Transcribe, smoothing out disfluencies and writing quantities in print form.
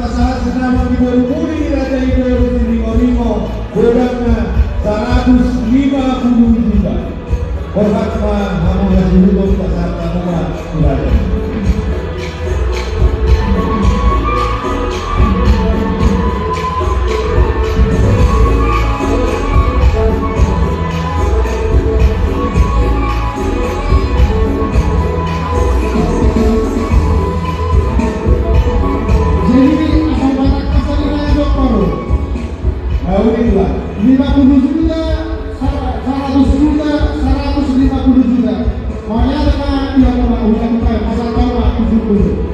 pasangan senama Ibu Mudi Raja Ibu Rimo beratnya 150 juta. Hormatlah Hamullah Dulu peserta nomor berada. Inilah 50 juta, 100 juta, 150 juta. Makanya dengan dia mau ulang pasal tahun 70.